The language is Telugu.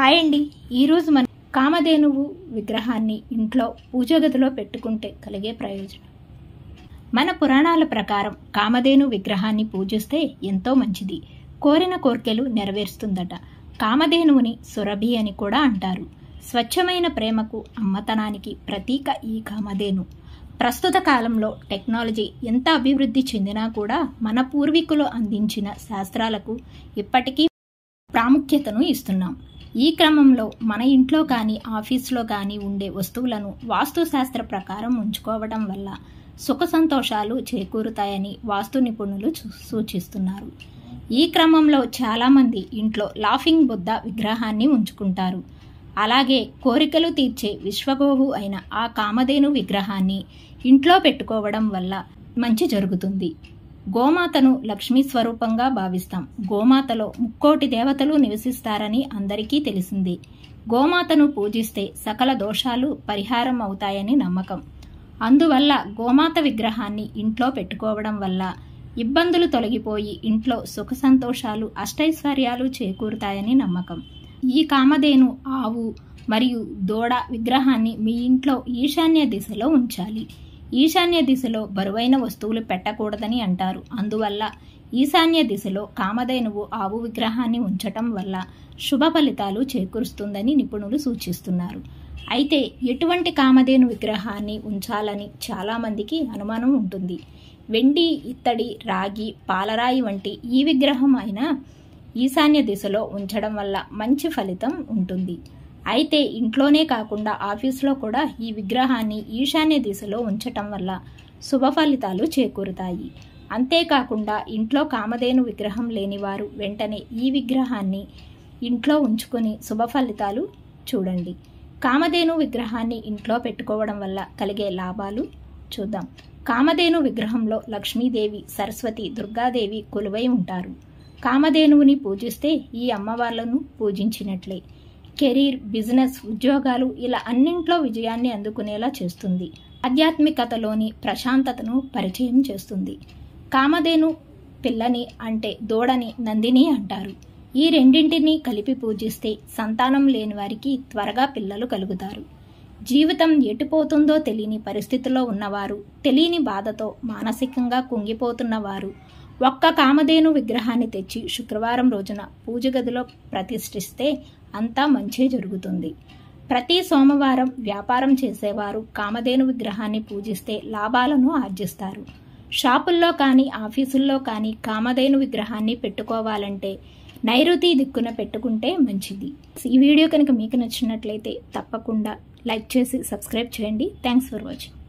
హాయ్ అండి, ఈరోజు మనం కామధేనువు విగ్రహాన్ని ఇంట్లో పూజగదిలో పెట్టుకుంటే కలిగే ప్రయోజనం. మన పురాణాల ప్రకారం కామధేను విగ్రహాన్ని పూజిస్తే ఎంతో మంచిది, కోరిన కోర్కెలు నెరవేరుస్తుందట. కామధేనువుని సురభి అని కూడా అంటారు. స్వచ్ఛమైన ప్రేమకు, అమ్మతనానికి ప్రతీక ఈ కామధేను. ప్రస్తుత కాలంలో టెక్నాలజీ ఎంత అభివృద్ధి చెందినా కూడా మన పూర్వీకులు అందించిన శాస్త్రాలకు ఇప్పటికీ ప్రాముఖ్యతను ఇస్తున్నాం. ఈ క్రమంలో మన ఇంట్లో కానీ ఆఫీస్లో కానీ ఉండే వస్తువులను వాస్తుశాస్త్ర ప్రకారం ఉంచుకోవడం వల్ల సుఖ సంతోషాలు చేకూరుతాయని వాస్తు నిపుణులు సూచిస్తున్నారు. ఈ క్రమంలో చాలామంది ఇంట్లో లాఫింగ్ బుద్ధ విగ్రహాన్ని ఉంచుకుంటారు. అలాగే కోరికలు తీర్చే విశ్వగోవు అయిన ఆ కామధేను విగ్రహాన్ని ఇంట్లో పెట్టుకోవడం వల్ల మంచి జరుగుతుంది. గోమాతను లక్ష్మీ స్వరూపంగా భావిస్తాం. గోమాతలో 3,000,000 దేవతలు నివసిస్తారని అందరికీ తెలిసిందే. గోమాతను పూజిస్తే సకల దోషాలు పరిహారం అవుతాయని నమ్మకం. అందువల్ల గోమాత విగ్రహాన్ని ఇంట్లో పెట్టుకోవడం వల్ల ఇబ్బందులు తొలగిపోయి ఇంట్లో సుఖ సంతోషాలు, అష్టైశ్వర్యాలు చేకూరుతాయని నమ్మకం. ఈ కామధేను, ఆవు మరియు దూడ విగ్రహాన్ని మీ ఇంట్లో ఈశాన్య దిశలో ఉంచాలి. ఈశాన్య దిశలో బరువైన వస్తువులు పెట్టకూడదని అంటారు. అందువల్ల ఈశాన్య దిశలో కామధేనువు, ఆవు విగ్రహాన్ని ఉంచటం వల్ల శుభ ఫలితాలు చేకూరుస్తుందని నిపుణులు సూచిస్తున్నారు. అయితే ఎటువంటి కామధేను విగ్రహాన్ని ఉంచాలని చాలామందికి అనుమానం ఉంటుంది. వెండి, ఇత్తడి, రాగి, పాలరాయి వంటి ఈ విగ్రహం అయినా ఈశాన్య దిశలో ఉంచడం వల్ల మంచి ఫలితం ఉంటుంది. అయితే ఇంట్లోనే కాకుండా ఆఫీస్లో కూడా ఈ విగ్రహాన్ని ఈశాన్య దిశలో ఉంచటం వల్ల శుభ ఫలితాలు చేకూరుతాయి. అంతేకాకుండా ఇంట్లో కామధేను విగ్రహం లేనివారు వెంటనే ఈ విగ్రహాన్ని ఇంట్లో ఉంచుకొని శుభ ఫలితాలు చూడండి. కామధేను విగ్రహాన్ని ఇంట్లో పెట్టుకోవడం వల్ల కలిగే లాభాలు చూద్దాం. కామధేను విగ్రహంలో లక్ష్మీదేవి, సరస్వతి, దుర్గాదేవి కొలువై ఉంటారు. కామధేనువుని పూజిస్తే ఈ అమ్మవార్లను పూజించినట్లే. కెరీర్, బిజినెస్, ఉద్యోగాలు ఇలా అన్నింట్లో విజయాన్ని అందుకునేలా చేస్తుంది. ఆధ్యాత్మికతలోని ప్రశాంతతను పరిచయం చేస్తుంది. కామధేను పిల్లని అంటే దూడని నందిని అంటారు. ఈ రెండింటినీ కలిపి పూజిస్తే సంతానం లేని వారికి త్వరగా పిల్లలు కలుగుతారు. జీవితం ఎటుపోతుందో తెలియని పరిస్థితిలో ఉన్నవారు, తెలియని బాధతో మానసికంగా కుంగిపోతున్నవారు ఒక్క కామధేను విగ్రహాన్ని తెచ్చి శుక్రవారం రోజున పూజ గదిలో ప్రతిష్ఠిస్తే అంతా మంచే జరుగుతుంది. ప్రతి సోమవారం వ్యాపారం చేసేవారు కామధేను విగ్రహాన్ని పూజిస్తే లాభాలను ఆర్జిస్తారు. షాపుల్లో కానీ ఆఫీసుల్లో కానీ కామధేను విగ్రహాన్ని పెట్టుకోవాలంటే నైరుతి దిక్కున పెట్టుకుంటే మంచిది. ఈ వీడియో కనుక మీకు నచ్చినట్లయితే తప్పకుండా లైక్ చేసి సబ్స్క్రైబ్ చేయండి. Thanks for watching.